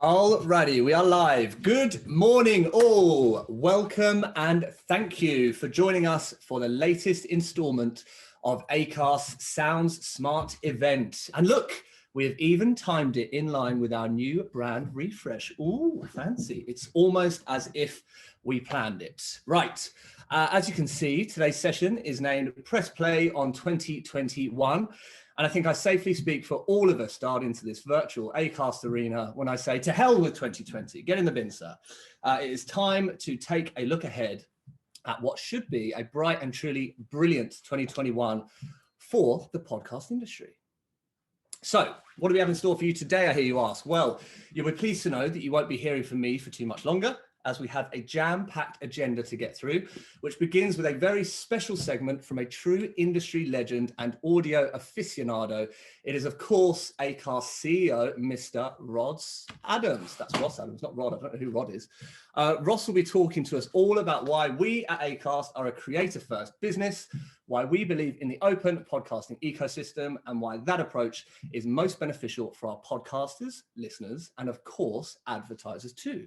Alrighty, we are live. Good morning, all. Welcome and thank you for joining us for the latest installment of Acast Sounds Smart event. And look, we have even timed it in line with our new brand refresh. Ooh, fancy. It's almost as if we planned it. Right. As you can see, today's session is named Press Play on 2021. And I think I safely speak for all of us dialed into this virtual Acast arena when I say to hell with 2020, get in the bin, sir. It is time to take a look ahead at what should be a bright and truly brilliant 2021 for the podcast industry. So what do we have in store for you today, I hear you ask? Well, you'll be pleased to know that you won't be hearing from me for too much longer, as we have a jam-packed agenda to get through, which begins with a very special segment from a true industry legend and audio aficionado. It is, of course, Acast CEO, Mr. Ross Adams. That's Ross Adams, not Rod. I don't know who Rod is. Ross will be talking to us all about why we at Acast are a creator-first business, why we believe in the open podcasting ecosystem, and why that approach is most beneficial for our podcasters, listeners, and of course, advertisers too.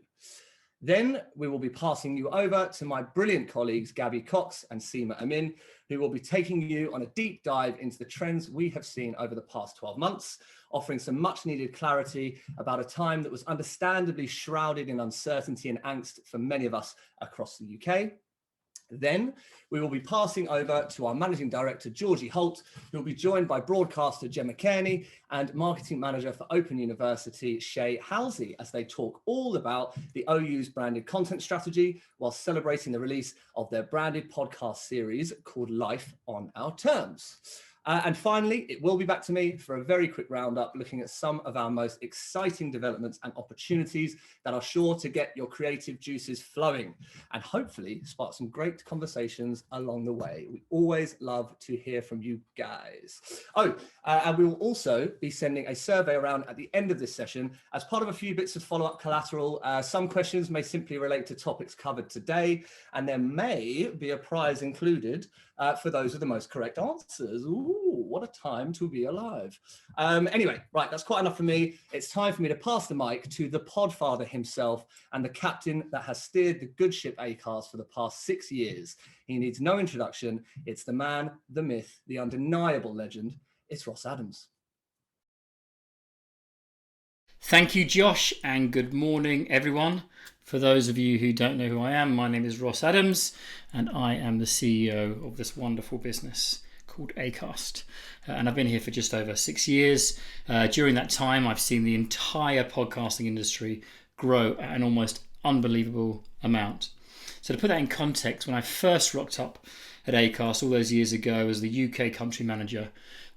Then we will be passing you over to my brilliant colleagues, Gabby Cox and Seema Amin, who will be taking you on a deep dive into the trends we have seen over the past 12 months, offering some much needed clarity about a time that was understandably shrouded in uncertainty and angst for many of us across the UK. Then we will be passing over to our Managing Director, Georgie Holt, who will be joined by broadcaster Gemma Cairney and Marketing Manager for Open University, Shay Halsey, as they talk all about the OU's branded content strategy while celebrating the release of their branded podcast series called Life on Our Terms. And finally, it will be back to me for a very quick roundup, looking at some of our most exciting developments and opportunities that are sure to get your creative juices flowing and hopefully spark some great conversations along the way. We always love to hear from you guys. And we will also be sending a survey around at the end of this session as part of a few bits of follow-up collateral. Some questions may simply relate to topics covered today, and there may be a prize included for those with the most correct answers. Ooh, what a time to be alive. Anyway, right, that's quite enough for me. It's time for me to pass the mic to the podfather himself and the captain that has steered the good ship Acast for the past 6 years. He needs no introduction. It's the man, the myth, the undeniable legend. It's Ross Adams. Thank you, Josh, and good morning, everyone. For those of you who don't know who I am, my name is Ross Adams, and I am the CEO of this wonderful business called Acast. And I've been here for just over 6 years. During that time, I've seen the entire podcasting industry grow at an almost unbelievable amount. So to put that in context, when I first rocked up at Acast all those years ago as the UK country manager,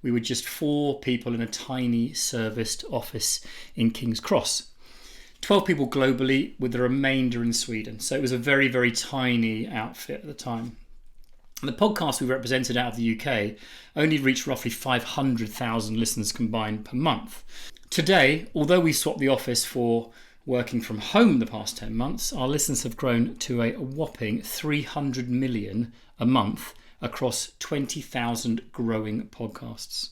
we were just 4 people in a tiny serviced office in King's Cross. 12 people globally with the remainder in Sweden. So it was a very, very tiny outfit at the time. And the podcast we represented out of the UK only reached roughly 500,000 listeners combined per month. Today, although we swapped the office for working from home the past 10 months, our listeners have grown to a whopping 300 million a month across 20,000 growing podcasts.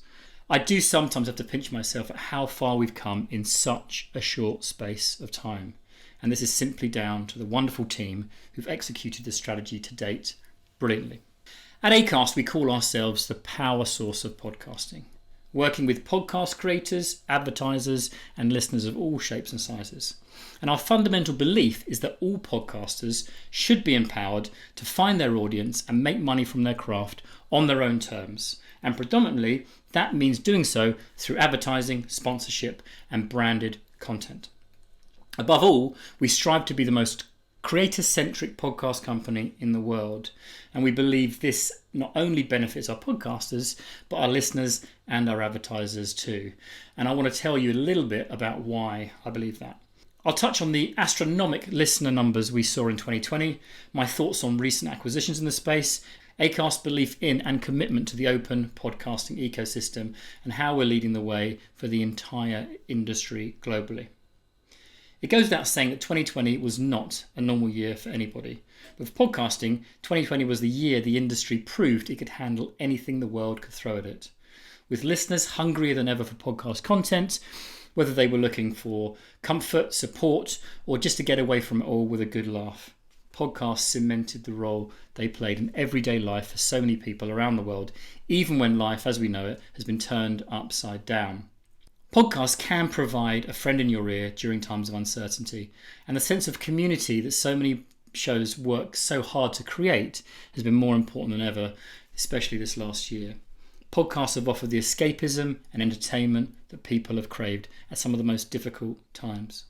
I do sometimes have to pinch myself at how far we've come in such a short space of time. And this is simply down to the wonderful team who've executed this strategy to date brilliantly. At Acast, we call ourselves the power source of podcasting, working with podcast creators, advertisers, and listeners of all shapes and sizes. And our fundamental belief is that all podcasters should be empowered to find their audience and make money from their craft on their own terms. And predominantly, that means doing so through advertising, sponsorship, and branded content. Above all, we strive to be the most creator-centric podcast company in the world. And we believe this not only benefits our podcasters, but our listeners and our advertisers too. And I want to tell you a little bit about why I believe that. I'll touch on the astronomic listener numbers we saw in 2020, my thoughts on recent acquisitions in the space, Acast's belief in and commitment to the open podcasting ecosystem, and how we're leading the way for the entire industry globally. It goes without saying that 2020 was not a normal year for anybody. With podcasting, 2020 was the year the industry proved it could handle anything the world could throw at it. With listeners hungrier than ever for podcast content, whether they were looking for comfort, support, or just to get away from it all with a good laugh. Podcasts cemented the role they played in everyday life for so many people around the world, even when life as we know it has been turned upside down. Podcasts can provide a friend in your ear during times of uncertainty, and the sense of community that so many shows work so hard to create has been more important than ever, especially this last year. Podcasts have offered the escapism and entertainment that people have craved at some of the most difficult times.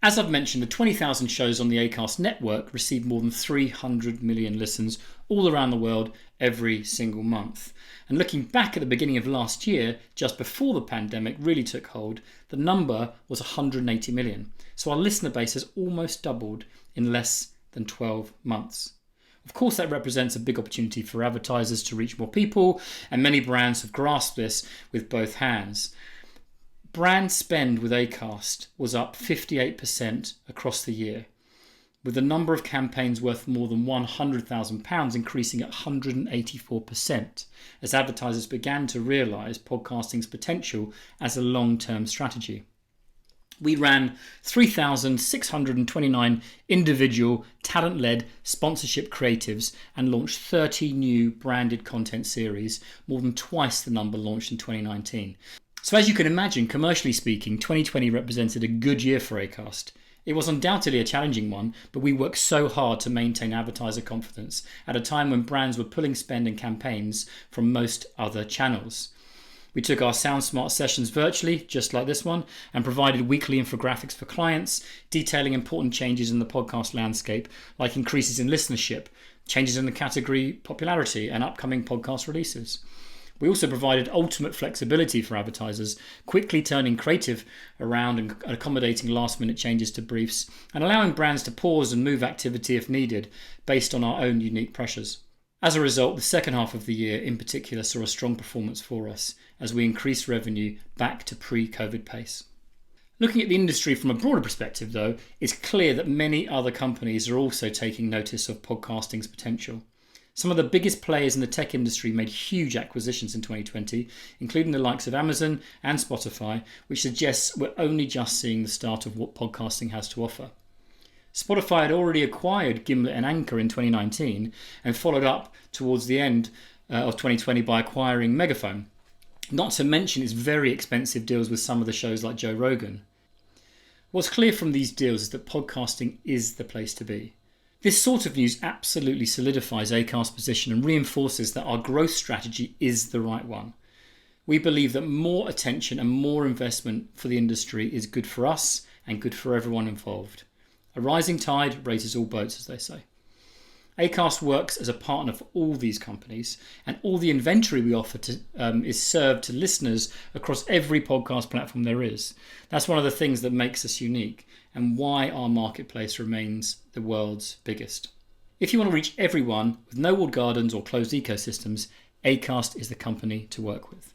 As I've mentioned, the 20,000 shows on the Acast network receive more than 300 million listens all around the world every single month. And looking back at the beginning of last year, just before the pandemic really took hold, the number was 180 million. So our listener base has almost doubled in less than 12 months. Of course, that represents a big opportunity for advertisers to reach more people, and many brands have grasped this with both hands. Brand spend with Acast was up 58% across the year, with the number of campaigns worth more than £100,000 increasing at 184% as advertisers began to realise podcasting's potential as a long-term strategy. We ran 3,629 individual talent-led sponsorship creatives and launched 30 new branded content series, more than twice the number launched in 2019. So as you can imagine, commercially speaking, 2020 represented a good year for Acast. It was undoubtedly a challenging one, but we worked so hard to maintain advertiser confidence at a time when brands were pulling spend and campaigns from most other channels. We took our Sound Smart sessions virtually, just like this one, and provided weekly infographics for clients, detailing important changes in the podcast landscape, like increases in listenership, changes in the category popularity, and upcoming podcast releases. We also provided ultimate flexibility for advertisers, quickly turning creative around and accommodating last-minute changes to briefs, and allowing brands to pause and move activity if needed, based on our own unique pressures. As a result, the second half of the year in particular saw a strong performance for us, as we increased revenue back to pre-COVID pace. Looking at the industry from a broader perspective, though, it's clear that many other companies are also taking notice of podcasting's potential. Some of the biggest players in the tech industry made huge acquisitions in 2020, including the likes of Amazon and Spotify, which suggests we're only just seeing the start of what podcasting has to offer. Spotify had already acquired Gimlet and Anchor in 2019 and followed up towards the end of 2020 by acquiring Megaphone, not to mention its very expensive deals with some of the shows like Joe Rogan. What's clear from these deals is that podcasting is the place to be. This sort of news absolutely solidifies Acast's position and reinforces that our growth strategy is the right one. We believe that more attention and more investment for the industry is good for us and good for everyone involved. A rising tide raises all boats, as they say. Acast works as a partner for all these companies, and all the inventory we offer is served to listeners across every podcast platform there is. That's one of the things that makes us unique and why our marketplace remains the world's biggest. If you want to reach everyone with no walled gardens or closed ecosystems, Acast is the company to work with.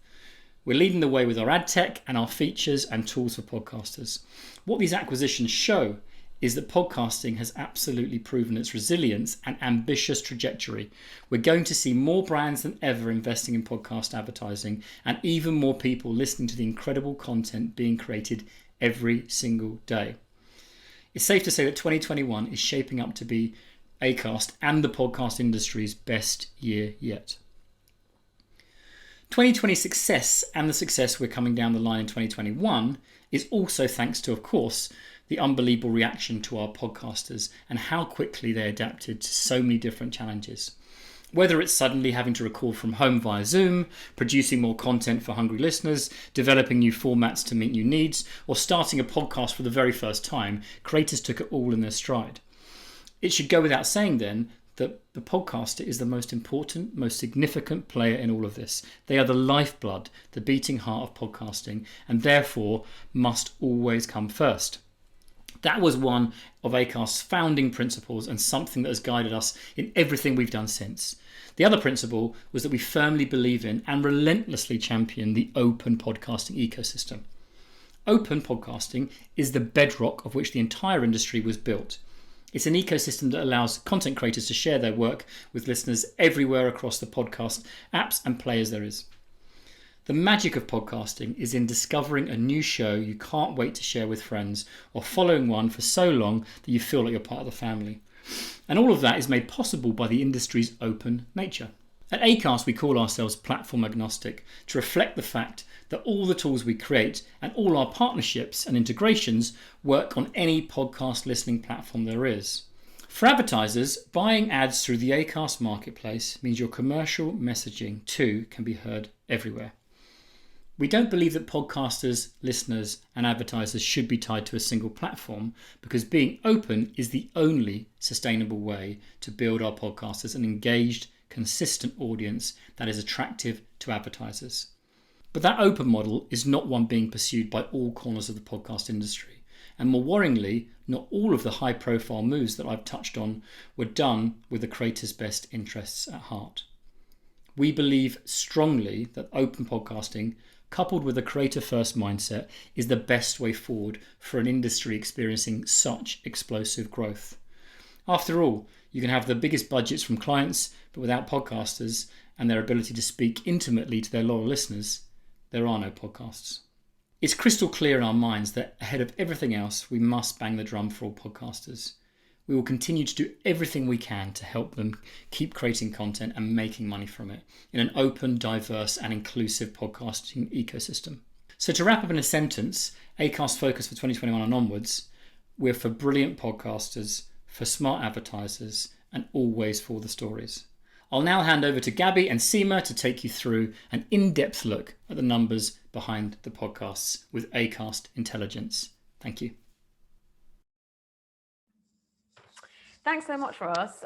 We're leading the way with our ad tech and our features and tools for podcasters. What these acquisitions show is that podcasting has absolutely proven its resilience and ambitious trajectory. We're going to see more brands than ever investing in podcast advertising, and even more people listening to the incredible content being created every single day. It's safe to say that 2021 is shaping up to be Acast and the podcast industry's best year yet. 2020 success and the success we're coming down the line in 2021 is also thanks to, of course, the unbelievable reaction to our podcasters and how quickly they adapted to so many different challenges. Whether it's suddenly having to record from home via Zoom, producing more content for hungry listeners, developing new formats to meet new needs, or starting a podcast for the very first time, creators took it all in their stride. It should go without saying then that the podcaster is the most important, most significant player in all of this. They are the lifeblood, the beating heart of podcasting, and therefore must always come first. That was one of Acast's founding principles and something that has guided us in everything we've done since. The other principle was that we firmly believe in and relentlessly champion the open podcasting ecosystem. Open podcasting is the bedrock of which the entire industry was built. It's an ecosystem that allows content creators to share their work with listeners everywhere across the podcast apps and players there is. The magic of podcasting is in discovering a new show you can't wait to share with friends, or following one for so long that you feel like you're part of the family. And all of that is made possible by the industry's open nature. At Acast, we call ourselves platform agnostic to reflect the fact that all the tools we create and all our partnerships and integrations work on any podcast listening platform there is. For advertisers, buying ads through the Acast Marketplace means your commercial messaging too can be heard everywhere. We don't believe that podcasters, listeners, and advertisers should be tied to a single platform, because being open is the only sustainable way to build our podcast as an engaged, consistent audience that is attractive to advertisers. But that open model is not one being pursued by all corners of the podcast industry. And more worryingly, not all of the high-profile moves that I've touched on were done with the creator's best interests at heart. We believe strongly that open podcasting, coupled with a creator-first mindset, is the best way forward for an industry experiencing such explosive growth. After all, you can have the biggest budgets from clients, but without podcasters and their ability to speak intimately to their loyal listeners, there are no podcasts. It's crystal clear in our minds that ahead of everything else, we must bang the drum for all podcasters. We will continue to do everything we can to help them keep creating content and making money from it in an open, diverse and inclusive podcasting ecosystem. So to wrap up in a sentence, Acast's focus for 2021 and onwards, we're for brilliant podcasters, for smart advertisers, and always for the stories. I'll now hand over to Gabby and Seema to take you through an in-depth look at the numbers behind the podcasts with Acast Intelligence. Thank you. Thanks so much, Ross.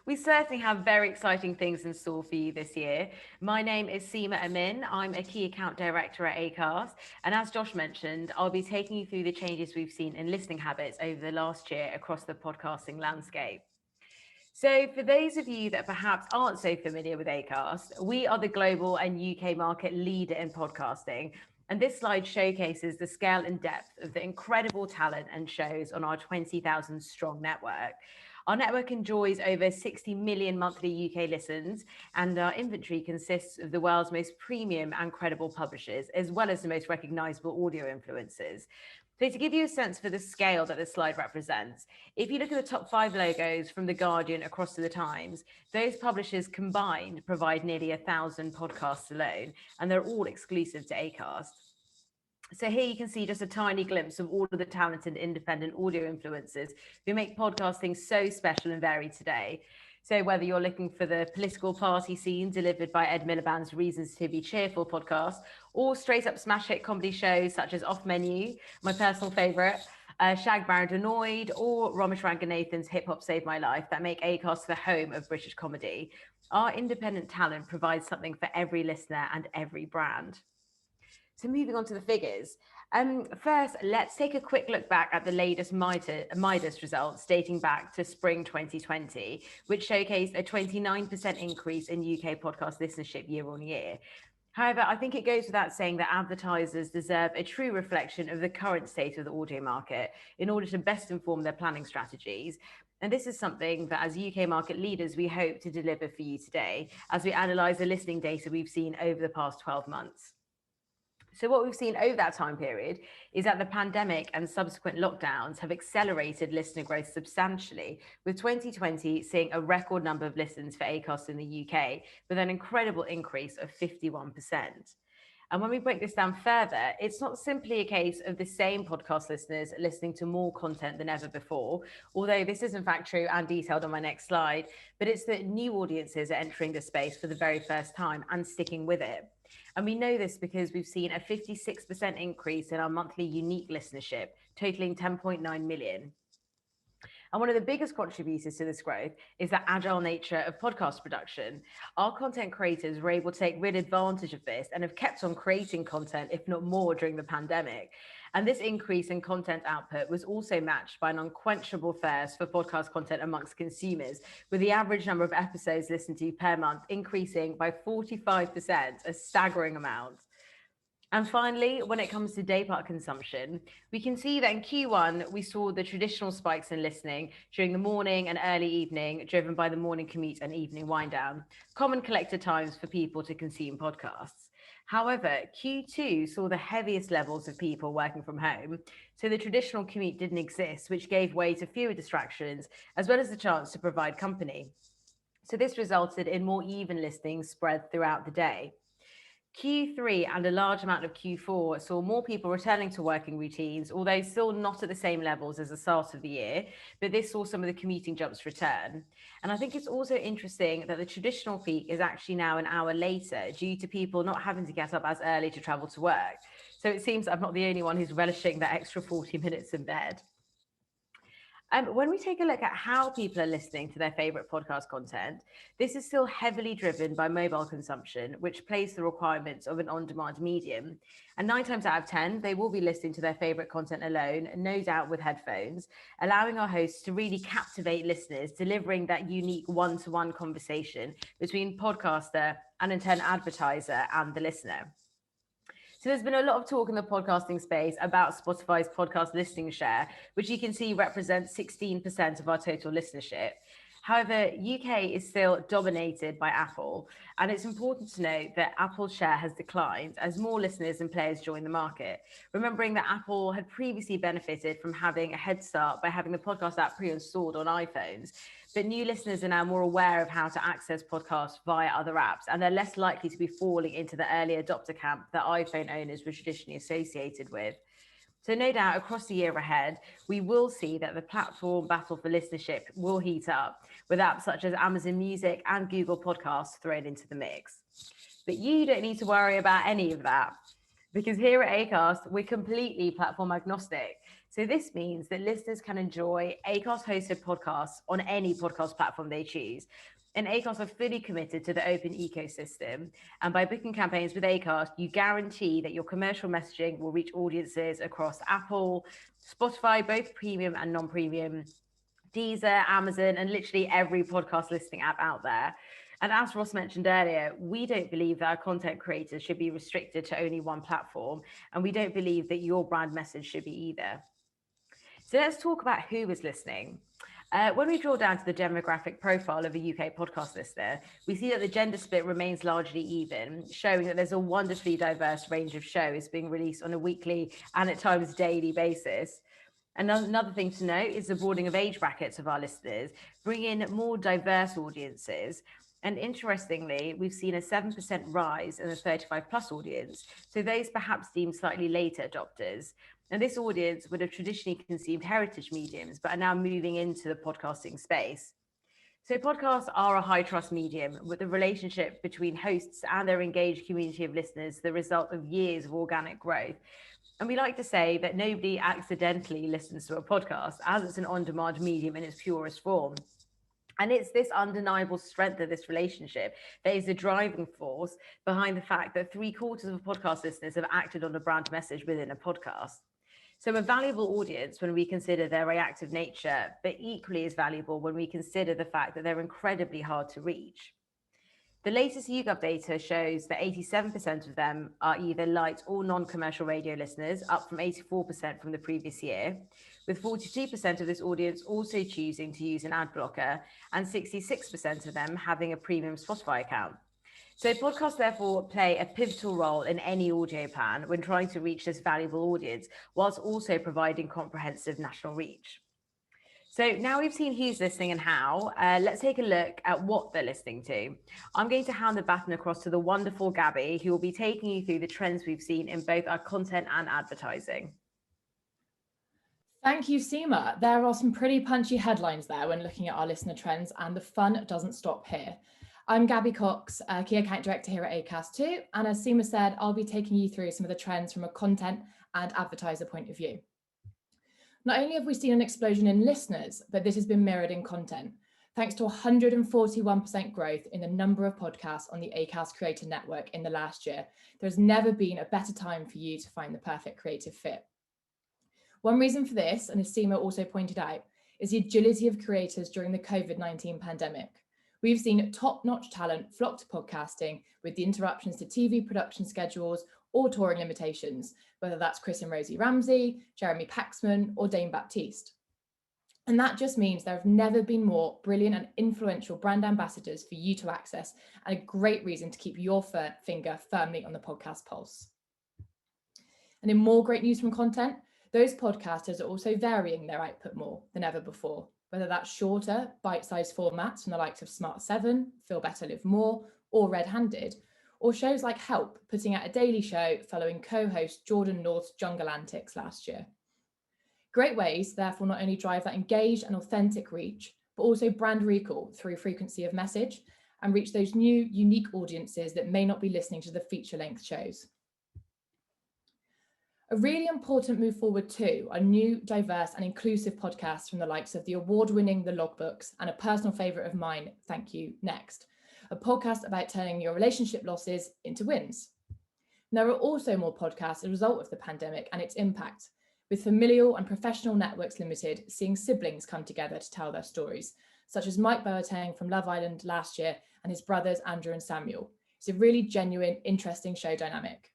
We certainly have very exciting things in store for you this year. My name is Seema Amin. I'm a key account director at Acast. And as Josh mentioned, I'll be taking you through the changes we've seen in listening habits over the last year across the podcasting landscape. So for those of you that perhaps aren't so familiar with Acast, we are the global and UK market leader in podcasting. And this slide showcases the scale and depth of the incredible talent and shows on our 20,000 strong network. Our network enjoys over 60 million monthly UK listens, and our inventory consists of the world's most premium and credible publishers, as well as the most recognizable audio influencers. So to give you a sense for the scale that this slide represents, if you look at the top 5 logos from The Guardian across to The Times, those publishers combined provide nearly 1,000 podcasts alone, and they're all exclusive to Acast. So here you can see just a tiny glimpse of all of the talented independent audio influencers who make podcasting so special and varied today. So whether you're looking for the political party scene delivered by Ed Miliband's Reasons to Be Cheerful podcast, or straight up smash hit comedy shows such as Off Menu, my personal favourite, Shag Barrett Annoyed, or Ramesh Ranganathan's Hip Hop Saved My Life, that make Acast the home of British comedy, our independent talent provides something for every listener and every brand. So moving on to the figures. First, let's take a quick look back at the latest Midas results dating back to spring 2020, which showcased a 29% increase in UK podcast listenership year on year. However, I think it goes without saying that advertisers deserve a true reflection of the current state of the audio market in order to best inform their planning strategies. And this is something that as UK market leaders, we hope to deliver for you today as we analyse the listening data we've seen over the past 12 months. So what we've seen over that time period is that the pandemic and subsequent lockdowns have accelerated listener growth substantially, with 2020 seeing a record number of listens for Acast in the UK, with an incredible increase of 51%. And when we break this down further, it's not simply a case of the same podcast listeners listening to more content than ever before, although this is in fact true and detailed on my next slide, but it's that new audiences are entering the space for the very first time and sticking with it. And we know this because we've seen a 56% increase in our monthly unique listenership, totaling 10.9 million. And one of the biggest contributors to this growth is the agile nature of podcast production. Our content creators were able to take real advantage of this and have kept on creating content, if not more, during the pandemic. And this increase in content output was also matched by an unquenchable thirst for podcast content amongst consumers, with the average number of episodes listened to per month increasing by 45%, a staggering amount. And finally, when it comes to daypart consumption, we can see that in Q1, we saw the traditional spikes in listening during the morning and early evening, driven by the morning commute and evening wind down, common collected times for people to consume podcasts. However, Q2 saw the heaviest levels of people working from home, so the traditional commute didn't exist, which gave way to fewer distractions, as well as the chance to provide company. So this resulted in more even listings spread throughout the day. Q3 and a large amount of Q4 saw more people returning to working routines, although still not at the same levels as the start of the year, but this saw some of the commuting jumps return. And I think it's also interesting that the traditional peak is actually now an hour later due to people not having to get up as early to travel to work. So it seems I'm not the only one who's relishing that extra 40 minutes in bed. When we take a look at how people are listening to their favorite podcast content, this is still heavily driven by mobile consumption, which plays the requirements of an on-demand medium. And 9 times out of 10, they will be listening to their favorite content alone, no doubt with headphones, allowing our hosts to really captivate listeners, delivering that unique one-to-one conversation between podcaster and in turn advertiser and the listener. So there's been a lot of talk in the podcasting space about Spotify's podcast listening share, which you can see represents 16% of our total listenership. However, UK is still dominated by Apple, and it's important to note that Apple's share has declined as more listeners and players join the market. Remembering that Apple had previously benefited from having a head start by having the podcast app pre-installed on iPhones, but new listeners are now more aware of how to access podcasts via other apps, and they're less likely to be falling into the early adopter camp that iPhone owners were traditionally associated with. So no doubt across the year ahead, we will see that the platform battle for listenership will heat up, with apps such as Amazon Music and Google Podcasts thrown into the mix. But you don't need to worry about any of that, because here at Acast, we're completely platform agnostic. So this means that listeners can enjoy Acast-hosted podcasts on any podcast platform they choose. And Acast are fully committed to the open ecosystem. And by booking campaigns with Acast, you guarantee that your commercial messaging will reach audiences across Apple, Spotify, both premium and non-premium, Deezer, Amazon, and literally every podcast listening app out there. And as Ross mentioned earlier, we don't believe that our content creators should be restricted to only one platform. And we don't believe that your brand message should be either. So let's talk about who is listening. When we draw down to the demographic profile of a UK podcast listener, we see that the gender split remains largely even, showing that there's a wonderfully diverse range of shows being released on a weekly and at times daily basis. Another thing to note is the broadening of age brackets of our listeners, bringing in more diverse audiences. And interestingly, we've seen a 7% rise in the 35 plus audience, so those perhaps deemed slightly later adopters. And this audience would have traditionally consumed heritage mediums, but are now moving into the podcasting space. So podcasts are a high trust medium, with the relationship between hosts and their engaged community of listeners the result of years of organic growth. And we like to say that nobody accidentally listens to a podcast, as it's an on-demand medium in its purest form. And it's this undeniable strength of this relationship that is the driving force behind the fact that 3/4 of podcast listeners have acted on a brand message within a podcast. So a valuable audience when we consider their reactive nature, but equally as valuable when we consider the fact that they're incredibly hard to reach. The latest YouGov data shows that 87% of them are either light or non-commercial radio listeners, up from 84% from the previous year, with 42% of this audience also choosing to use an ad blocker and 66% of them having a premium Spotify account. So podcasts therefore play a pivotal role in any audio plan when trying to reach this valuable audience, whilst also providing comprehensive national reach. So now we've seen who's listening and how, let's take a look at what they're listening to. I'm going to hand the baton across to the wonderful Gabby, who will be taking you through the trends we've seen in both our content and advertising. Thank you, Seema. There are some pretty punchy headlines there when looking at our listener trends, and the fun doesn't stop here. I'm Gabby Cox, Key Account Director here at Acast too, and as Seema said, I'll be taking you through some of the trends from a content and advertiser point of view. Not only have we seen an explosion in listeners, but this has been mirrored in content. Thanks to 141% growth in the number of podcasts on the Acast Creator Network in the last year, there's never been a better time for you to find the perfect creative fit. One reason for this, and as Seema also pointed out, is the agility of creators during the COVID-19 pandemic. We've seen top-notch talent flock to podcasting with the interruptions to TV production schedules or touring limitations, whether that's Chris and Rosie Ramsey, Jeremy Paxman, or Dane Baptiste. And that just means there have never been more brilliant and influential brand ambassadors for you to access, and a great reason to keep your finger firmly on the podcast pulse. And in more great news from content, those podcasters are also varying their output more than ever before, whether that's shorter, bite-sized formats from the likes of Smart 7, Feel Better, Live More, or Red Handed, or shows like Help, putting out a daily show following co-host Jordan North's Jungle Antics last year. Great ways, therefore, not only drive that engaged and authentic reach, but also brand recall through frequency of message and reach those new, unique audiences that may not be listening to the feature-length shows. A really important move forward too are new, diverse and inclusive podcasts from the likes of the award-winning The Logbooks and a personal favourite of mine, Thank You, Next, a podcast about turning your relationship losses into wins. And there are also more podcasts as a result of the pandemic and its impact, with Familial and Professional Networks Limited seeing siblings come together to tell their stories, such as Mike Boateng from Love Island last year and his brothers Andrew and Samuel. It's a really genuine, interesting show dynamic.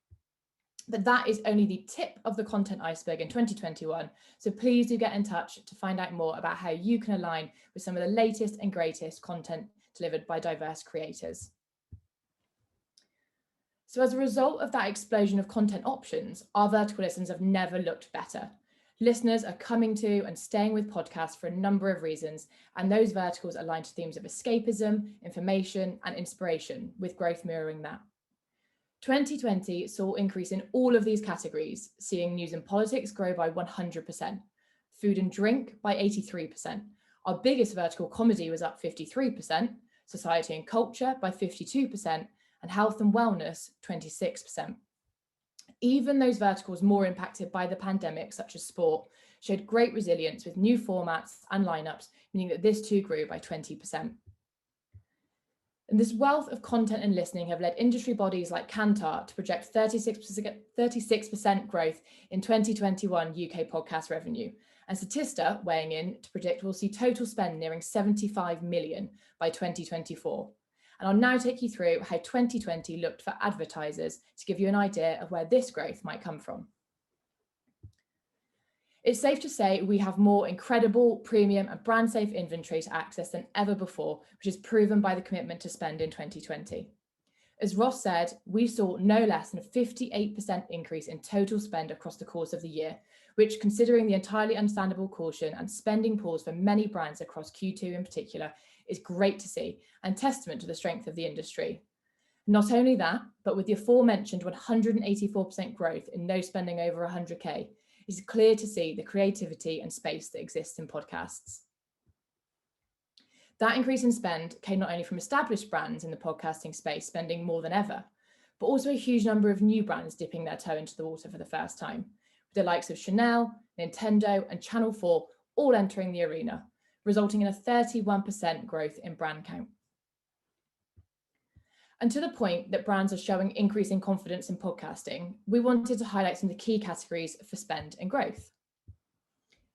But that is only the tip of the content iceberg in 2021, so please do get in touch to find out more about how you can align with some of the latest and greatest content delivered by diverse creators. So as a result of that explosion of content options, our vertical listens have never looked better. Listeners are coming to and staying with podcasts for a number of reasons, and those verticals align to themes of escapism, information, and inspiration, with growth mirroring that. 2020 saw an increase in all of these categories, seeing news and politics grow by 100%, food and drink by 83%. Our biggest vertical, comedy, was up 53%, society and culture by 52%, and health and wellness 26%. Even those verticals more impacted by the pandemic, such as sport, showed great resilience with new formats and lineups, meaning that this too grew by 20%. And this wealth of content and listening have led industry bodies like Kantar to project 36% growth in 2021 UK podcast revenue, and Statista weighing in to predict we'll see total spend nearing 75 million by 2024. And I'll now take you through how 2020 looked for advertisers to give you an idea of where this growth might come from. It's safe to say we have more incredible, premium and brand safe inventory to access than ever before, which is proven by the commitment to spend in 2020. As Ross said, we saw no less than a 58% increase in total spend across the course of the year, which, considering the entirely understandable caution and spending pause for many brands across Q2 in particular, is great to see and testament to the strength of the industry. Not only that, but with the aforementioned 184% growth in no spending over 100K, it's clear to see the creativity and space that exists in podcasts. That increase in spend came not only from established brands in the podcasting space spending more than ever, but also a huge number of new brands dipping their toe into the water for the first time, with the likes of Chanel, Nintendo, and Channel 4 all entering the arena, resulting in a 31% growth in brand count. And to the point that brands are showing increasing confidence in podcasting, we wanted to highlight some of the key categories for spend and growth.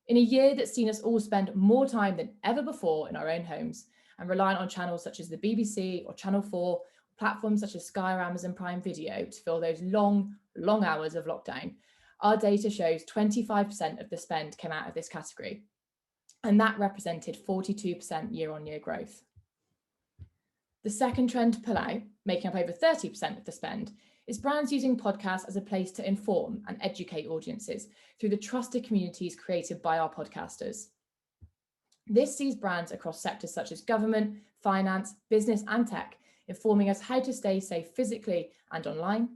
In a year that's seen us all spend more time than ever before in our own homes and reliant on channels such as the BBC or Channel 4, platforms such as Sky or Amazon Prime Video to fill those long hours of lockdown, our data shows 25% of the spend came out of this category, and that represented 42% year-on-year growth. The second trend to pull out, making up over 30% of the spend, is brands using podcasts as a place to inform and educate audiences through the trusted communities created by our podcasters. This sees brands across sectors such as government, finance, business and tech, informing us how to stay safe physically and online,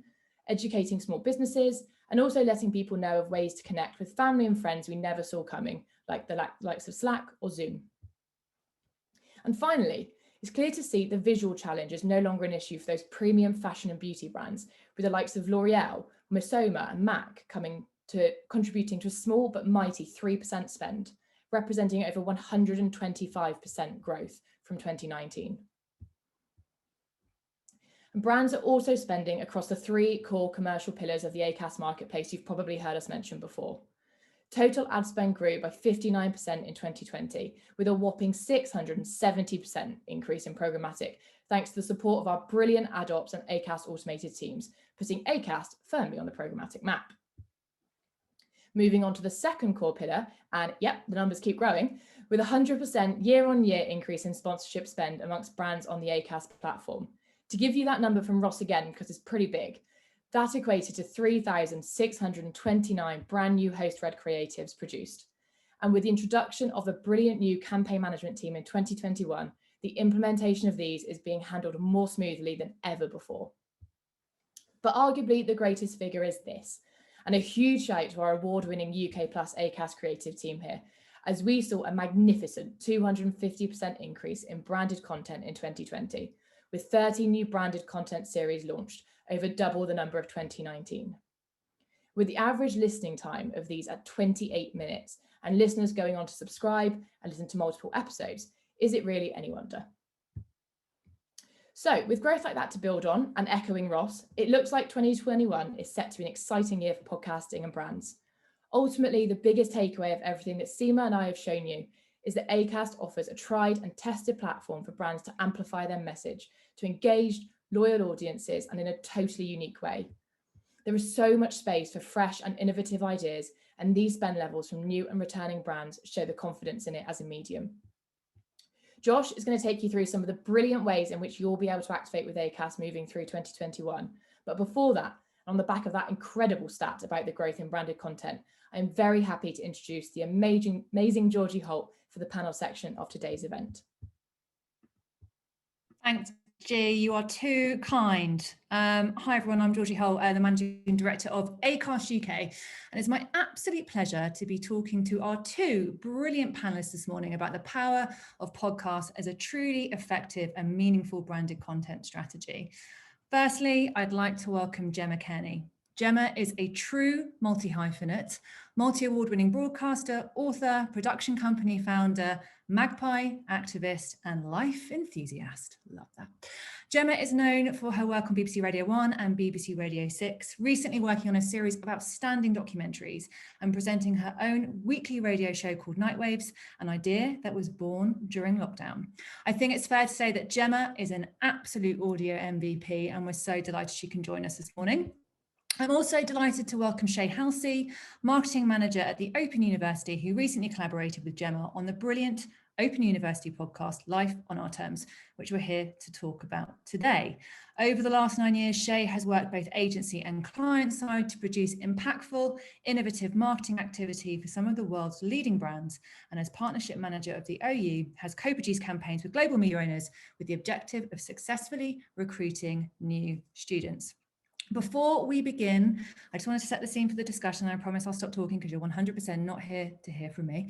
educating small businesses, and also letting people know of ways to connect with family and friends we never saw coming, like the likes of Slack or Zoom. And finally, it's clear to see the visual challenge is no longer an issue for those premium fashion and beauty brands, with the likes of L'Oreal, Missoma and MAC contributing to a small but mighty 3% spend, representing over 125% growth from 2019. And brands are also spending across the three core commercial pillars of the Acast Marketplace you've probably heard us mention before. Total ad spend grew by 59% in 2020, with a whopping 670% increase in programmatic, thanks to the support of our brilliant ad ops and Acast automated teams, putting Acast firmly on the programmatic map. Moving on to the second core pillar, and yep, the numbers keep growing, with 100% year-on-year increase in sponsorship spend amongst brands on the Acast platform. To give you that number from Ross again, because it's pretty big, that equated to 3,629 brand new host-read creatives produced. And with the introduction of a brilliant new campaign management team in 2021, the implementation of these is being handled more smoothly than ever before. But arguably the greatest figure is this, and a huge shout to our award-winning UK plus Acast creative team here, as we saw a magnificent 250% increase in branded content in 2020, with 30 new branded content series launched, over double the number of 2019. With the average listening time of these at 28 minutes, and listeners going on to subscribe and listen to multiple episodes, is it really any wonder? So with growth like that to build on, and echoing Ross, it looks like 2021 is set to be an exciting year for podcasting and brands. Ultimately, the biggest takeaway of everything that Seema and I have shown you is that Acast offers a tried and tested platform for brands to amplify their message to engaged, loyal audiences and in a totally unique way. There is so much space for fresh and innovative ideas, and these spend levels from new and returning brands show the confidence in it as a medium. Josh is going to take you through some of the brilliant ways in which you'll be able to activate with Acast moving through 2021. But before that, on the back of that incredible stat about the growth in branded content, I'm very happy to introduce the amazing Georgie Holt for the panel section of today's event. Thanks, G. You are too kind. Hi, everyone. I'm Georgie Holt, the Managing Director of Acast UK. And it's my absolute pleasure to be talking to our two brilliant panelists this morning about the power of podcasts as a truly effective and meaningful branded content strategy. Firstly, I'd like to welcome Gemma Cairney. Gemma is a true multi-hyphenate, multi-award-winning broadcaster, author, production company founder, magpie, activist, and life enthusiast. Love that. Gemma is known for her work on BBC Radio 1 and BBC Radio 6, recently working on a series of outstanding documentaries and presenting her own weekly radio show called Nightwaves, an idea that was born during lockdown. I think it's fair to say that Gemma is an absolute audio MVP, and we're so delighted she can join us this morning. I'm also delighted to welcome Shay Halsey, marketing manager at the Open University, who recently collaborated with Gemma on the brilliant Open University podcast, Life on Our Terms, which we're here to talk about today. Over the last 9 years, Shay has worked both agency and client side to produce impactful, innovative marketing activity for some of the world's leading brands, and as partnership manager of the OU, has co-produced campaigns with global media owners with the objective of successfully recruiting new students. Before we begin, I just wanted to set the scene for the discussion, and I promise I'll stop talking because you're 100% not here to hear from me.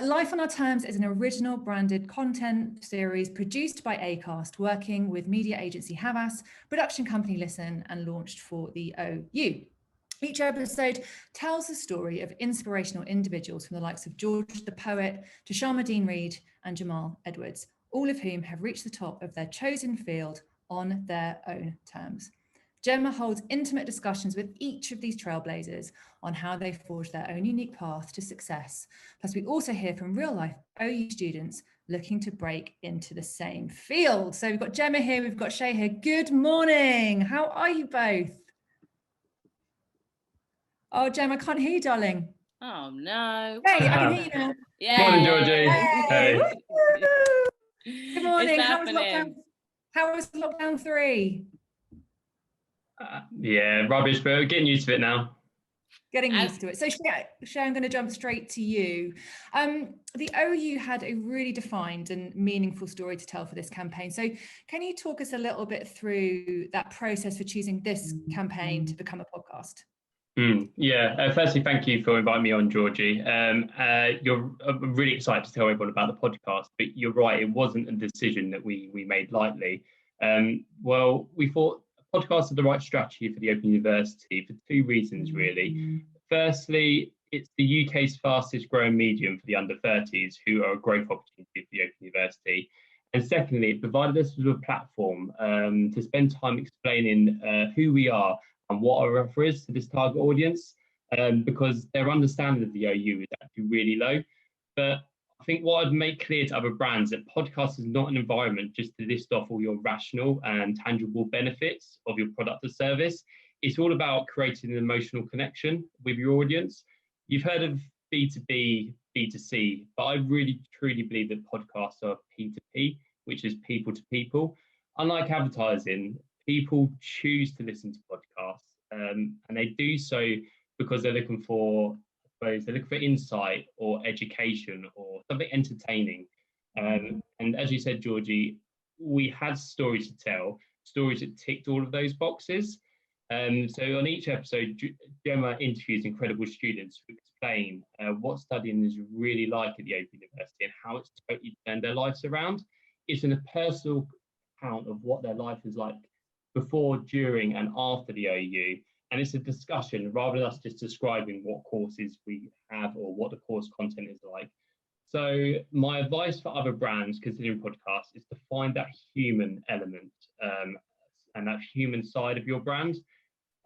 Life on Our Terms is an original branded content series produced by Acast, working with media agency Havas, production company Listen, and launched for the OU. Each episode tells the story of inspirational individuals from the likes of George the Poet to Sharmadean Reid and Jamal Edwards, all of whom have reached the top of their chosen field on their own terms. Gemma holds intimate discussions with each of these trailblazers on how they forged their own unique path to success. Plus, we also hear from real-life OU students looking to break into the same field. So we've got Gemma here, we've got Shay here. Good morning. How are you both? Oh, Gemma, I can't hear you, darling. Oh, no. Hey, I can hear you now. Yeah. Morning, Georgie. Hey. Hey. Good morning. It's How was happening. lockdown 3? Yeah, rubbish, but we're getting used to it now. Getting used to it. So Shay, I'm going to jump straight to you. The OU had a really defined and meaningful story to tell for this campaign. So can you talk us a little bit through that process for choosing this campaign to become a podcast? Firstly, thank you for inviting me on, Georgie. I'm really excited to tell everyone about the podcast, but you're right, it wasn't a decision that we made lightly. We thought podcasts are the right strategy for the Open University for two reasons, really. Firstly, it's the UK's fastest growing medium for the under 30s, who are a growth opportunity for the Open University. And secondly, it provided us with a platform to spend time explaining who we are and what our offer is to this target audience, because their understanding of the OU is actually really low. But I think what I'd make clear to other brands that podcast is not an environment just to list off all your rational and tangible benefits of your product or service. It's all about creating an emotional connection with your audience. You've heard of B2B, B2C, but I really truly believe that podcasts are P2P, which is people to people. Unlike advertising, people choose to listen to podcasts, and they do so because they're looking for, I suppose, they're looking for insight or education or something entertaining. And as you said, Georgie, we had stories to tell, stories that ticked all of those boxes. So on each episode, Gemma interviews incredible students who explain what studying is really like at the Open University and how it's totally turned their lives around. It's in a personal account of what their life is like before, during, and after the OU. And it's a discussion rather than us just describing what courses we have or what the course content is like. So my advice for other brands considering podcasts is to find that human element and that human side of your brand.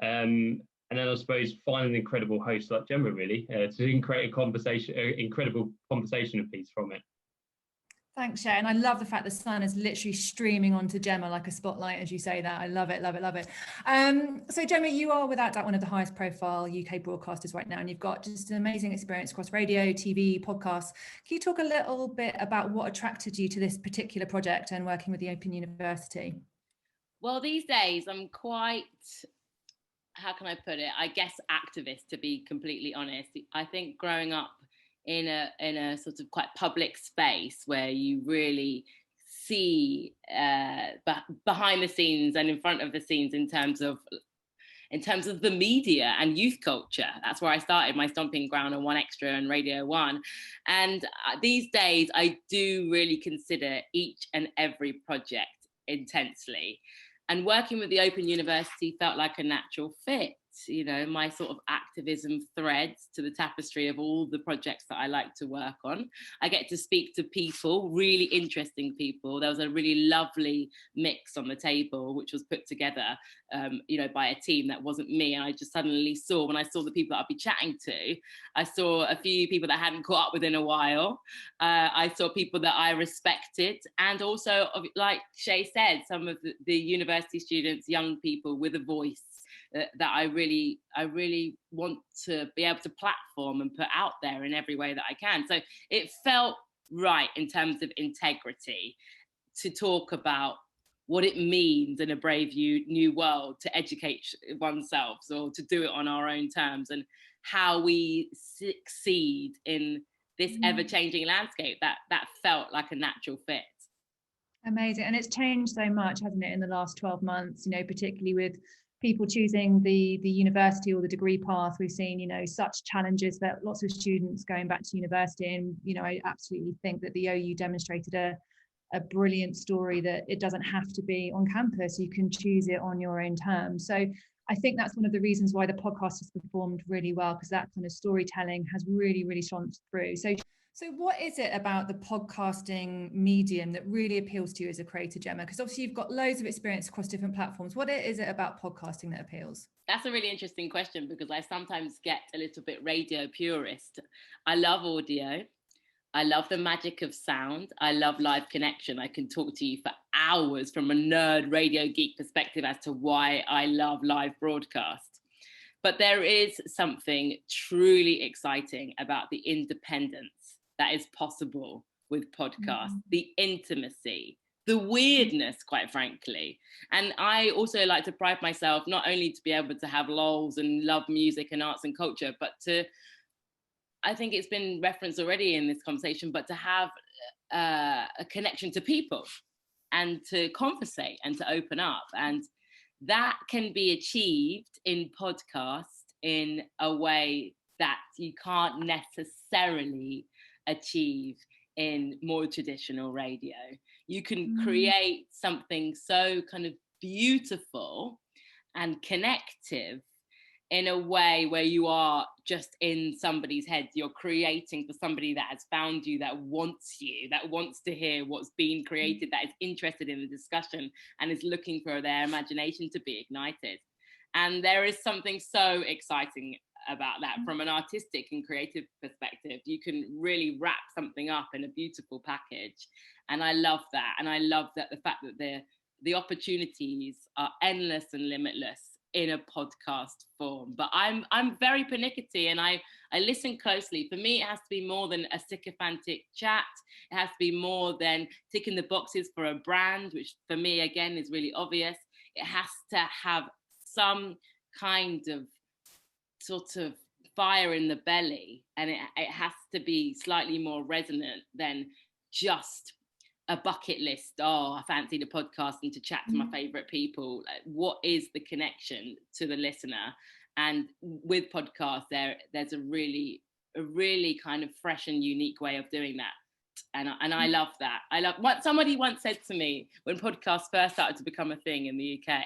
And then I suppose find an incredible host like Gemma, really, to create a conversation, incredible conversation piece from it. Thanks, Shay. And I love the fact the sun is literally streaming onto Gemma like a spotlight as you say that. I love it, love it, love it. So Gemma, you are without doubt one of the highest profile UK broadcasters right now, and you've got just an amazing experience across radio, TV, podcasts. Can you talk a little bit about what attracted you to this particular project and working with the Open University? Well, these days I'm quite, how can I put it? I guess activist, to be completely honest. I think growing up in a sort of quite public space where you really see behind the scenes and in front of the scenes in terms of the media and youth culture. That's where I started my stomping ground on 1Xtra and Radio 1. And these days I do really consider each and every project intensely. And working with the Open University felt like a natural fit. You know, my sort of activism threads to the tapestry of all the projects that I like to work on. I get to speak to people, really interesting people. There was a really lovely mix on the table, which was put together, by a team that wasn't me. And I just suddenly saw, when I saw the people that I'd be chatting to, I saw a few people that I hadn't caught up with in a while. I saw people that I respected. And also, like Shay said, some of the university students, young people with a voice, that I really want to be able to platform and put out there in every way that I can. So it felt right in terms of integrity to talk about what it means in a brave new world to educate oneself, or to do it on our own terms, and how we succeed in this ever-changing landscape. That felt like a natural fit. Amazing. And it's changed so much, hasn't it, in the last 12 months, particularly with people choosing the university or the degree path. We've seen, such challenges that lots of students going back to university. And, I absolutely think that the OU demonstrated a brilliant story that it doesn't have to be on campus. You can choose it on your own terms. So I think that's one of the reasons why the podcast has performed really well, because that kind of storytelling has really, really shone through. So what is it about the podcasting medium that really appeals to you as a creator, Gemma? Because obviously you've got loads of experience across different platforms. What is it about podcasting that appeals? That's a really interesting question, because I sometimes get a little bit radio purist. I love audio. I love the magic of sound. I love live connection. I can talk to you for hours from a nerd radio geek perspective as to why I love live broadcast. But there is something truly exciting about the independence that is possible with podcasts, the intimacy, the weirdness, quite frankly. And I also like to pride myself not only to be able to have lols and love music and arts and culture, but to, I think it's been referenced already in this conversation, but to have a connection to people and to conversate and to open up. And that can be achieved in podcast in a way that you can't necessarily achieve in more traditional radio. You can create something so kind of beautiful and connective in a way where you are just in somebody's head. You're creating for somebody that has found you, that wants to hear what's been created, that is interested in the discussion and is looking for their imagination to be ignited. And there is something so exciting about that from an artistic and creative perspective. You can really wrap something up in a beautiful package. And I love that. And I love that the fact that the opportunities are endless and limitless in a podcast form. But I'm very pernickety, and I listen closely. For me, it has to be more than a sycophantic chat. It has to be more than ticking the boxes for a brand, which for me, again, is really obvious. It has to have some kind of sort of fire in the belly, and it has to be slightly more resonant than just a bucket list. Oh, I fancy the podcast and to chat to my favorite people. What is the connection to the listener? And with podcasts, there's a really kind of fresh and unique way of doing that. And I love that. I love what somebody once said to me when podcasts first started to become a thing in the UK,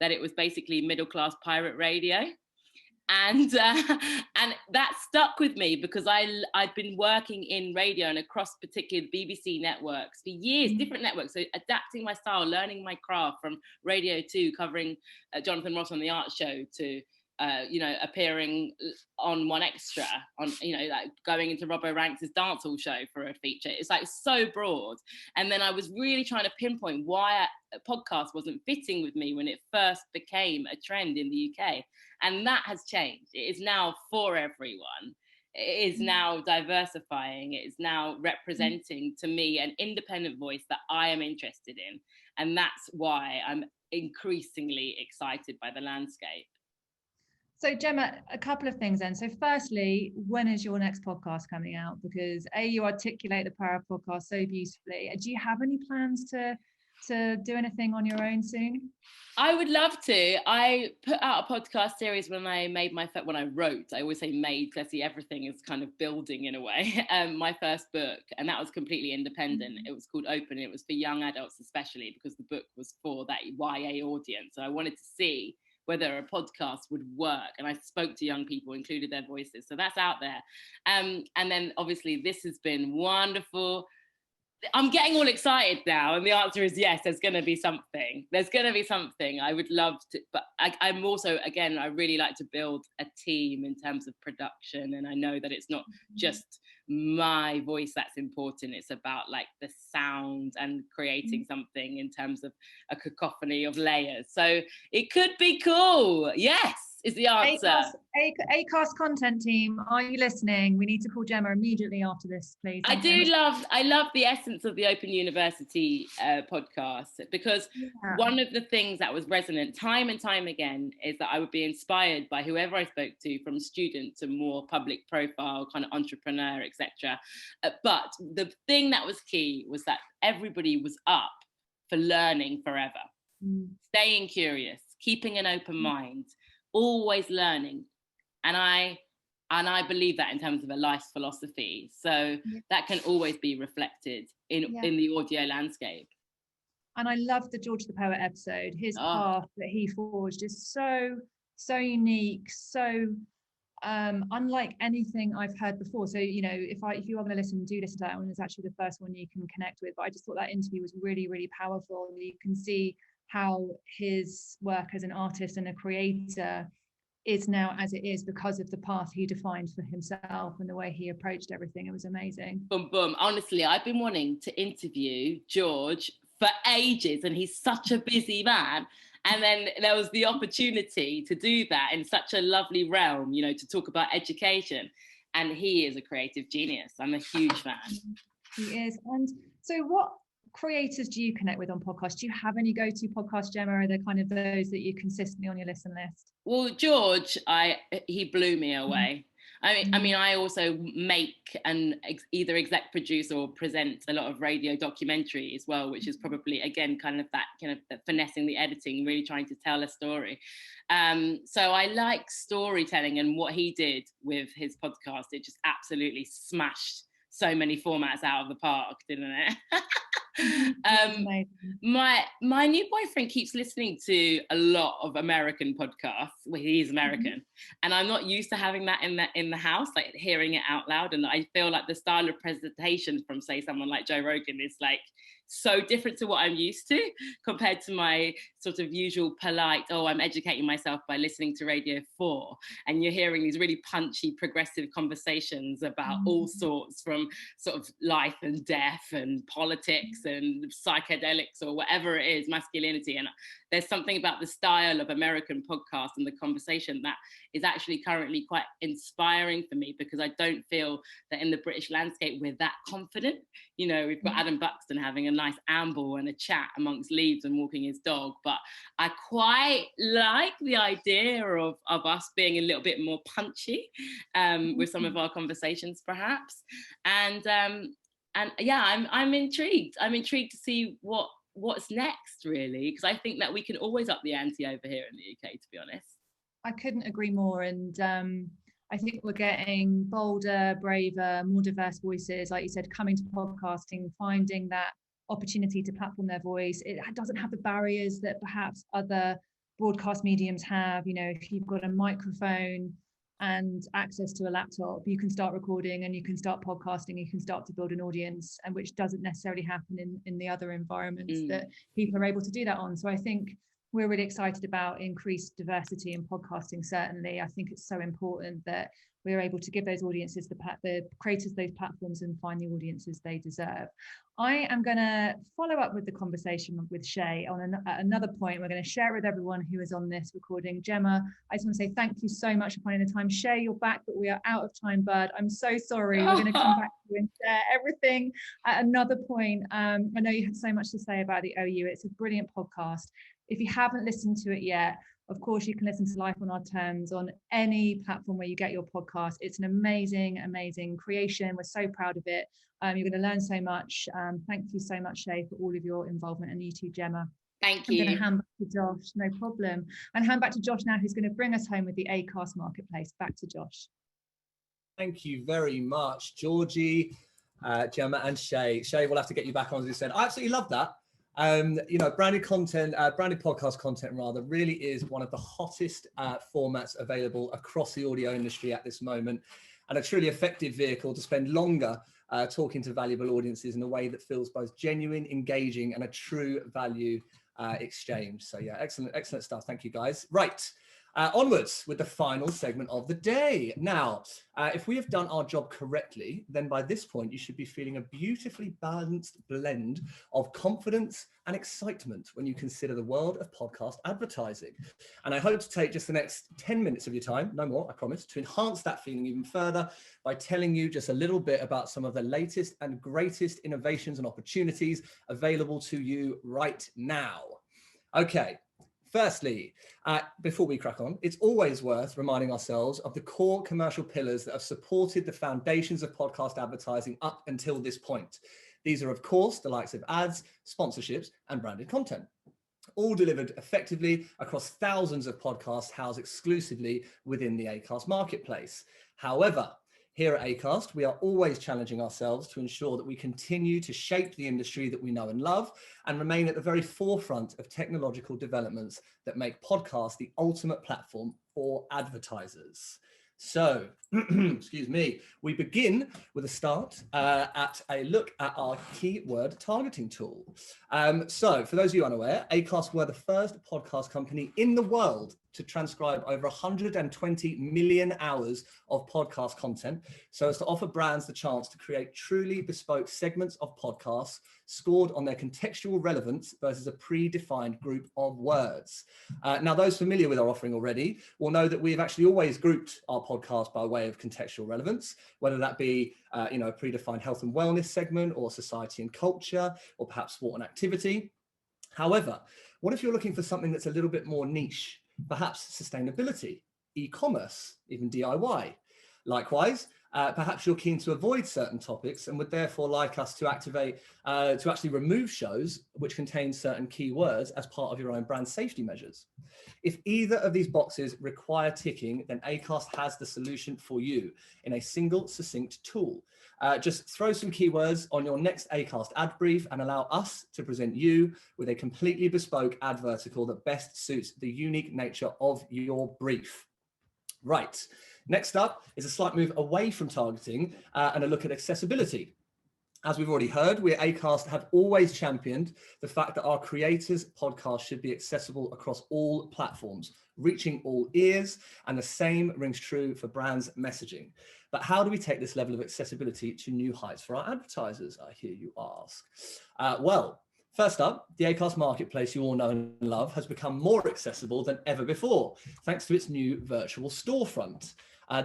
that it was basically middle class pirate radio. And that stuck with me because I'd been working in radio and across particular BBC networks for years, different networks. So adapting my style, learning my craft from Radio 2, covering Jonathan Ross on the Art Show, to appearing on One Extra, on like going into Robbo Ranks' dancehall show for a feature. It's like so broad. And then I was really trying to pinpoint why a podcast wasn't fitting with me when it first became a trend in the UK. And that has changed. It is now for everyone. It is now diversifying. It is now representing to me an independent voice that I am interested in. And that's why I'm increasingly excited by the landscape. So Gemma, a couple of things then. So firstly, when is your next podcast coming out? Because you articulate the power of podcast so beautifully. Do you have any plans to do anything on your own soon? I would love to. I put out a podcast series when I wrote. I always say made, because I see everything is kind of building in a way. My first book, and that was completely independent. It was called Open. It was for young adults especially, because the book was for that YA audience. So I wanted to see whether a podcast would work. And I spoke to young people, included their voices. So that's out there. And then obviously this has been wonderful. I'm getting all excited now. And the answer is yes, there's going to be something. There's going to be something. I would love to, but I'm also, again, I really like to build a team in terms of production. And I know that it's not just my voice that's important. It's about like the sound and creating something in terms of a cacophony of layers. So it could be cool. Yes, is the answer. Acast content team, are you listening? We need to call Gemma immediately after this, please. I love the essence of the Open University podcast, because one of the things that was resonant time and time again is that I would be inspired by whoever I spoke to, from student to more public profile kind of entrepreneur, etc. But the thing that was key was that everybody was up for learning forever, staying curious, keeping an open mind, always learning. And I believe that in terms of a life philosophy. So that can always be reflected in the audio landscape. And I love the George the Poet episode. His path that he forged is so unique, so unlike anything I've heard before. So, if you are going to listen, do listen to that one. It's actually the first one you can connect with. But I just thought that interview was really, really powerful. You can see how his work as an artist and a creator is now as it is because of the path he defined for himself and the way he approached everything. It was amazing. Boom, boom. Honestly, I've been wanting to interview George for ages, and he's such a busy man. And then there was the opportunity to do that in such a lovely realm, to talk about education. And he is a creative genius. I'm a huge fan. He is. And so what creators do you connect with on podcasts? Do you have any go-to podcasts, Gemma? Are there kind of those that you consistently on your listen list? Well, George, he blew me away. I mean, I also make and either exec produce or present a lot of radio documentary as well, which is probably, again, kind of finessing the editing, really trying to tell a story. So I like storytelling, and what he did with his podcast, it just absolutely smashed so many formats out of the park, didn't it? My new boyfriend keeps listening to a lot of American podcasts. Well, he's American, and I'm not used to having that in the house, like hearing it out loud. And I feel like the style of presentation from, say, someone like Joe Rogan is like so different to what I'm used to compared to my sort of usual polite, oh, I'm educating myself by listening to Radio 4. And you're hearing these really punchy, progressive conversations about all sorts, from sort of life and death and politics and psychedelics or whatever it is, masculinity. And there's something about the style of American podcast and the conversation that is actually currently quite inspiring for me, because I don't feel that in the British landscape we're that confident. You know, we've got Adam Buxton having a nice amble and a chat amongst leaves and walking his dog, but I quite like the idea of us being a little bit more punchy with some of our conversations, perhaps. And yeah, I'm intrigued. I'm intrigued to see what's next, really, because I think that we can always up the ante over here in the UK, to be honest. I couldn't agree more. And I think we're getting bolder, braver, more diverse voices, like you said, coming to podcasting, finding that opportunity to platform their voice. It doesn't have the barriers that perhaps other broadcast mediums have. You know, if you've got a microphone and access to a laptop, you can start recording and you can start podcasting, you can start to build an audience, and which doesn't necessarily happen in the other environments that people are able to do that on. So I think we're really excited about increased diversity in podcasting. Certainly, I think it's so important that we're able to give those audiences, the creators, those platforms, and find the audiences they deserve. I am going to follow up with the conversation with Shay on another point. We're going to share it with everyone who is on this recording. Gemma, I just want to say thank you so much for finding the time. Shay, you're back, but we are out of time, bud. I'm so sorry. We're going to come back to you and share everything at another point. I know you had so much to say about the OU. It's a brilliant podcast. If you haven't listened to it yet, of course, you can listen to Life on Our Terms on any platform where you get your podcast. It's an amazing, amazing creation. We're so proud of it. You're going to learn so much. Thank you so much, Shay, for all of your involvement, and you too, Gemma. Thank you. I'm going to hand back to Josh, no problem. And hand back to Josh now, who's going to bring us home with the Acast Marketplace. Back to Josh. Thank you very much, Georgie, Gemma, and Shay. Shay, we'll have to get you back on, as you said. I absolutely love that. You know, branded content, branded podcast content rather, really is one of the hottest formats available across the audio industry at this moment, and a truly effective vehicle to spend longer talking to valuable audiences in a way that feels both genuine, engaging, and a true value exchange. So yeah, excellent stuff. Thank you, guys. Right. Onwards with the final segment of the day. Now, if we have done our job correctly, then by this point, you should be feeling a beautifully balanced blend of confidence and excitement when you consider the world of podcast advertising. And I hope to take just the next 10 minutes of your time, no more, I promise, to enhance that feeling even further by telling you just a little bit about some of the latest and greatest innovations and opportunities available to you right now. Okay. Firstly, before we crack on, it's always worth reminding ourselves of the core commercial pillars that have supported the foundations of podcast advertising up until this point. These are, of course, the likes of ads, sponsorships, and branded content, all delivered effectively across thousands of podcasts housed exclusively within the Acast Marketplace. However, here at Acast, we are always challenging ourselves to ensure that we continue to shape the industry that we know and love and remain at the very forefront of technological developments that make podcasts the ultimate platform for advertisers. So, excuse me, we begin with a start at a look at our keyword targeting tool. So for those of you unaware, Acast were the first podcast company in the world to transcribe over 120 million hours of podcast content, so as to offer brands the chance to create truly bespoke segments of podcasts scored on their contextual relevance versus a predefined group of words. Now, those familiar with our offering already will know that we've actually always grouped our podcast by way of contextual relevance, whether that be a predefined health and wellness segment, or society and culture, or perhaps sport and activity. However, what if you're looking for something that's a little bit more niche? Perhaps sustainability, e-commerce, even DIY. Likewise, perhaps you're keen to avoid certain topics and would therefore like us to actually remove shows which contain certain keywords as part of your own brand safety measures. If either of these boxes require ticking, then Acast has the solution for you in a single succinct tool. Just throw some keywords on your next Acast ad brief and allow us to present you with a completely bespoke ad vertical that best suits the unique nature of your brief. Right. Next up is a slight move away from targeting and a look at accessibility. As we've already heard, we at Acast have always championed the fact that our creators' podcast should be accessible across all platforms, reaching all ears, and the same rings true for brands' messaging. But how do we take this level of accessibility to new heights for our advertisers, I hear you ask? Well, first up, the Acast Marketplace you all know and love has become more accessible than ever before, thanks to its new virtual storefront.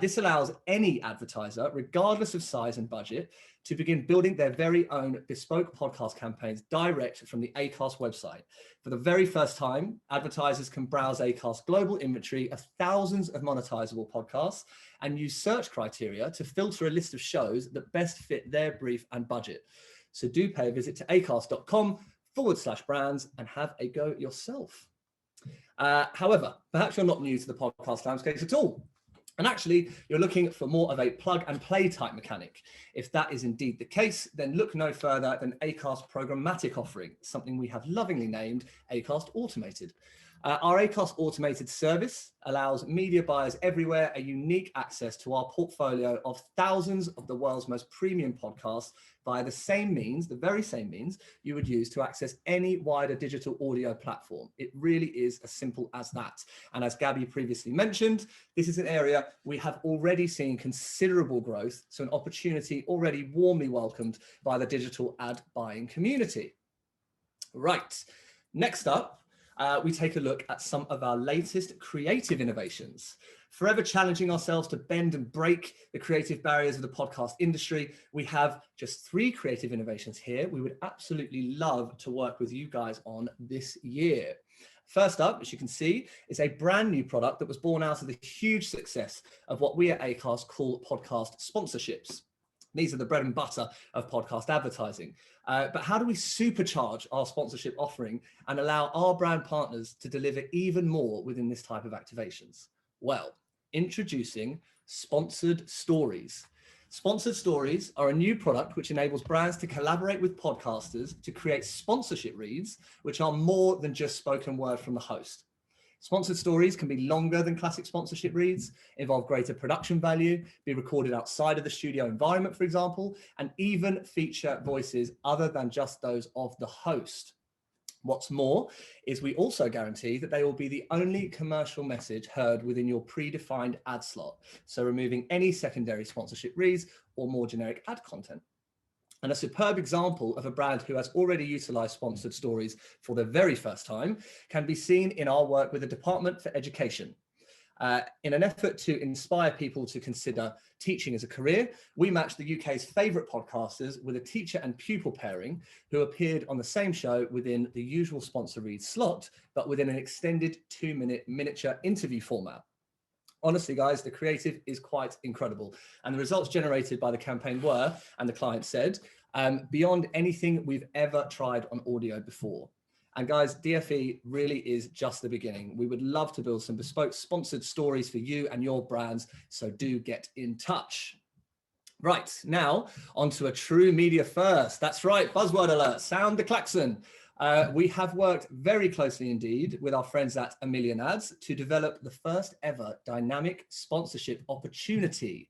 This allows any advertiser, regardless of size and budget, to begin building their very own bespoke podcast campaigns direct from the Acast website. For the very first time, advertisers can browse Acast's global inventory of thousands of monetizable podcasts and use search criteria to filter a list of shows that best fit their brief and budget. So do pay a visit to acast.com/brands and have a go yourself. However, perhaps you're not new to the podcast landscape at all. And actually, you're looking for more of a plug and play type mechanic. If that is indeed the case, then look no further than Acast programmatic offering, something we have lovingly named Acast Automated. Our Acast Automated service allows media buyers everywhere a unique access to our portfolio of thousands of the world's most premium podcasts via the same means, the very same means you would use to access any wider digital audio platform. It really is as simple as that. And as Gabby previously mentioned, this is an area we have already seen considerable growth, so an opportunity already warmly welcomed by the digital ad buying community. Right, next up, we take a look at some of our latest creative innovations. Forever challenging ourselves to bend and break the creative barriers of the podcast industry, we have just 3 creative innovations here we would absolutely love to work with you guys on this year. First up, as you can see, is a brand new product that was born out of the huge success of what we at Acast call podcast sponsorships. These are the bread and butter of podcast advertising. But how do we supercharge our sponsorship offering and allow our brand partners to deliver even more within this type of activations? Well, introducing Sponsored Stories. Sponsored Stories are a new product which enables brands to collaborate with podcasters to create sponsorship reads, which are more than just spoken word from the host. Sponsored stories can be longer than classic sponsorship reads, involve greater production value, be recorded outside of the studio environment, for example, and even feature voices other than just those of the host. What's more is we also guarantee that they will be the only commercial message heard within your predefined ad slot, so removing any secondary sponsorship reads or more generic ad content. And a superb example of a brand who has already utilized sponsored stories for the very first time can be seen in our work with the Department for Education. In an effort to inspire people to consider teaching as a career, we matched the UK's favourite podcasters with a teacher and pupil pairing who appeared on the same show within the usual sponsor read slot, but within an extended 2-minute miniature interview format. Honestly, guys, the creative is quite incredible. And the results generated by the campaign were, and the client said, beyond anything we've ever tried on audio before. And guys, DFE really is just the beginning. We would love to build some bespoke sponsored stories for you and your brands, so do get in touch. Right, now onto a true media first. That's right, buzzword alert, sound the klaxon. We have worked very closely indeed with our friends at A Million Ads to develop the first ever dynamic sponsorship opportunity.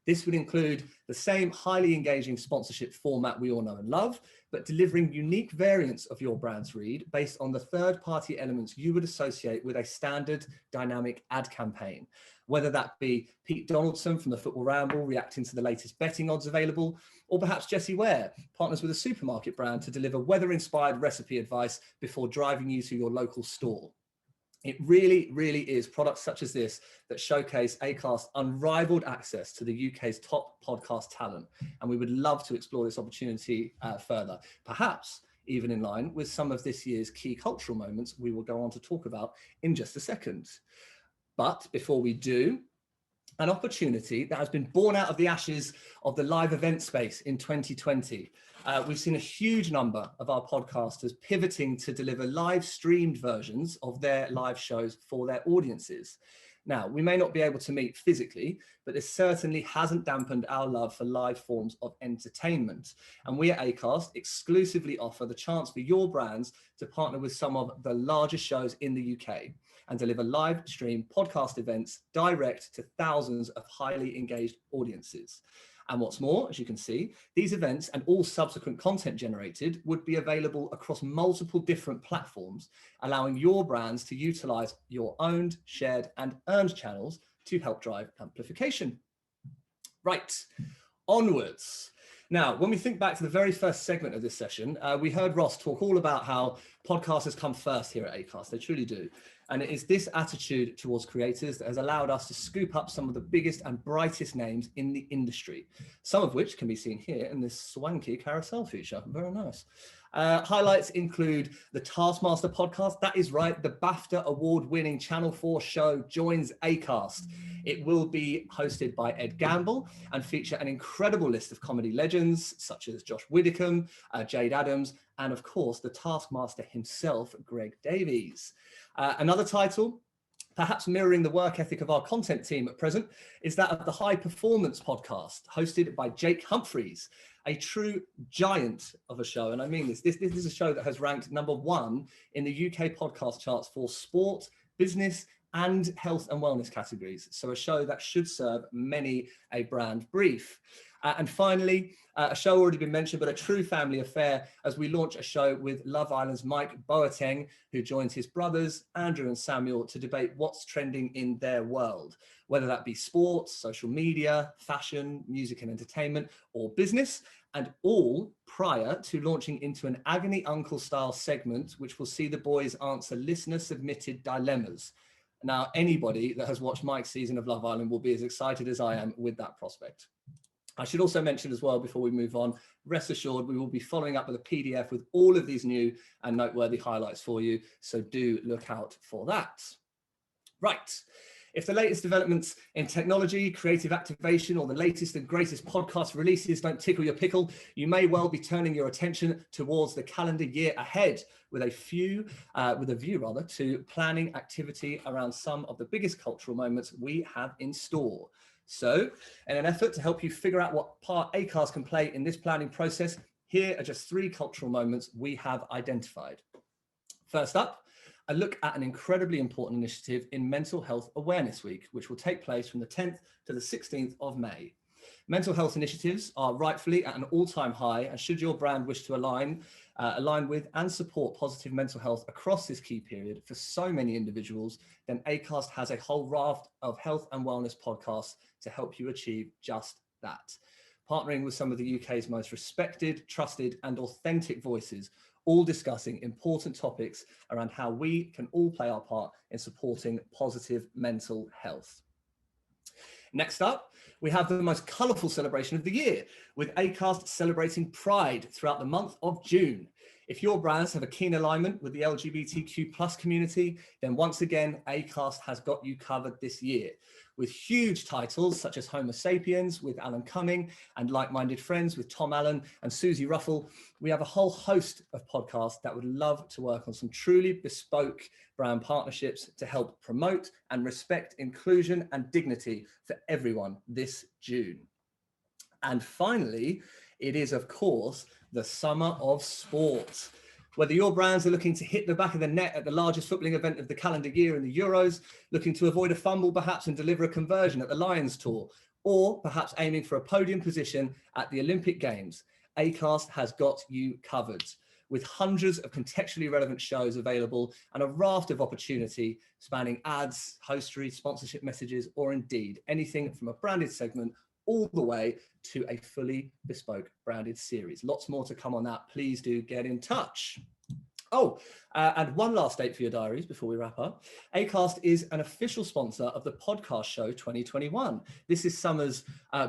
This would include the same highly engaging sponsorship format we all know and love, but delivering unique variants of your brand's read based on the third-party elements you would associate with a standard dynamic ad campaign. Whether that be Pete Donaldson from the Football Ramble reacting to the latest betting odds available, or perhaps Jessie Ware partners with a supermarket brand to deliver weather-inspired recipe advice before driving you to your local store. It really, really is products such as this that showcase Acast's unrivaled access to the UK's top podcast talent. And we would love to explore this opportunity further, perhaps even in line with some of this year's key cultural moments we will go on to talk about in just a second. But before we do, an opportunity that has been born out of the ashes of the live event space in 2020. We've seen a huge number of our podcasters pivoting to deliver live streamed versions of their live shows for their audiences. Now, we may not be able to meet physically, but this certainly hasn't dampened our love for live forms of entertainment. And we at Acast exclusively offer the chance for your brands to partner with some of the largest shows in the UK and deliver live stream podcast events direct to thousands of highly engaged audiences. And what's more, as you can see, these events and all subsequent content generated would be available across multiple different platforms, allowing your brands to utilize your owned, shared, and earned channels to help drive amplification. Right, onwards. Now, when we think back to the very first segment of this session, we heard Ross talk all about how podcasters come first here at Acast. They truly do. And it is this attitude towards creators that has allowed us to scoop up some of the biggest and brightest names in the industry, some of which can be seen here in this swanky carousel feature. Very nice. Highlights include the Taskmaster podcast. That is right, the BAFTA award-winning Channel 4 show joins Acast. It will be hosted by Ed Gamble and feature an incredible list of comedy legends such as Josh Widdicombe, Jade Adams, and of course the Taskmaster himself, Greg Davies. Another title, perhaps mirroring the work ethic of our content team at present, is that of the High Performance podcast, hosted by Jake Humphreys, a true giant of a show. And I mean this is a show that has ranked #1 in the UK podcast charts for sport, business, and health and wellness categories. So a show that should serve many a brand brief. And finally, a show already been mentioned, but a true family affair as we launch a show with Love Island's Mike Boateng, who joins his brothers, Andrew and Samuel, to debate what's trending in their world, whether that be sports, social media, fashion, music and entertainment, or business, and all prior to launching into an Agony Uncle style segment, which will see the boys answer listener submitted dilemmas. Now, anybody that has watched Mike's season of Love Island will be as excited as I am with that prospect. I should also mention as well, before we move on, rest assured, we will be following up with a PDF with all of these new and noteworthy highlights for you. So do look out for that. Right. If the latest developments in technology, creative activation, or the latest and greatest podcast releases don't tickle your pickle, you may well be turning your attention towards the calendar year ahead with a view to planning activity around some of the biggest cultural moments we have in store. So, in an effort to help you figure out what part Acast can play in this planning process, here are just 3 cultural moments we have identified. First up, a look at an incredibly important initiative in Mental Health Awareness Week, which will take place from the 10th to the 16th of May. Mental health initiatives are rightfully at an all-time high, and should your brand wish to align with and support positive mental health across this key period for so many individuals, then Acast has a whole raft of health and wellness podcasts to help you achieve just that. Partnering with some of the UK's most respected, trusted, and authentic voices, all discussing important topics around how we can all play our part in supporting positive mental health. Next up, we have the most colourful celebration of the year, with Acast celebrating Pride throughout the month of June. If your brands have a keen alignment with the LGBTQ+ community, then once again, Acast has got you covered this year. With huge titles such as Homo Sapiens with Alan Cumming and Like-Minded Friends with Tom Allen and Susie Ruffle, we have a whole host of podcasts that would love to work on some truly bespoke brand partnerships to help promote and respect inclusion and dignity for everyone this June. And finally, it is, of course, the summer of sport. Whether your brands are looking to hit the back of the net at the largest footballing event of the calendar year in the Euros, looking to avoid a fumble perhaps and deliver a conversion at the Lions Tour, or perhaps aiming for a podium position at the Olympic Games, Acast has got you covered, with hundreds of contextually relevant shows available and a raft of opportunity spanning ads, hostery, sponsorship messages, or indeed anything from a branded segment all the way to a fully bespoke branded series. Lots more to come on that. Please do get in touch. Oh, and one last date for your diaries before we wrap up. Acast is an official sponsor of the Podcast Show 2021. This is summer's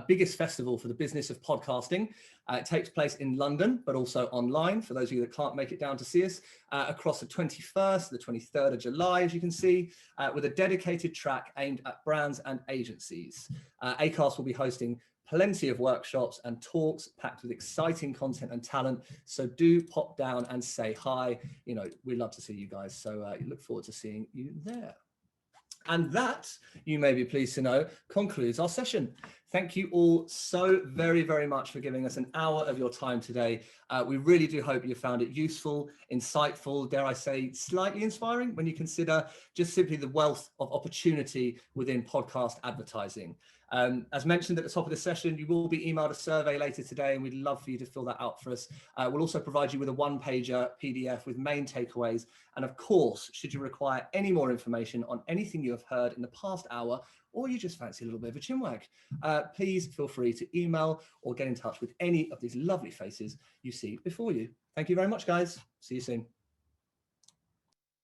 biggest festival for the business of podcasting. It takes place in London, but also online, for those of you that can't make it down to see us, across the 21st, the 23rd of July, as you can see, with a dedicated track aimed at brands and agencies. Acast will be hosting plenty of workshops and talks packed with exciting content and talent. So do pop down and say hi. You know, we'd love to see you guys. So look forward to seeing you there. And that, you may be pleased to know, concludes our session. Thank you all so very, very much for giving us an hour of your time today. We really do hope you found it useful, insightful, dare I say, slightly inspiring when you consider just simply the wealth of opportunity within podcast advertising. As mentioned at the top of the session, you will be emailed a survey later today, and we'd love for you to fill that out for us. We'll also provide you with a one-pager PDF with main takeaways. And of course, should you require any more information on anything you have heard in the past hour, or you just fancy a little bit of a chinwag, please feel free to email or get in touch with any of these lovely faces you see before you. Thank you very much, guys. See you soon.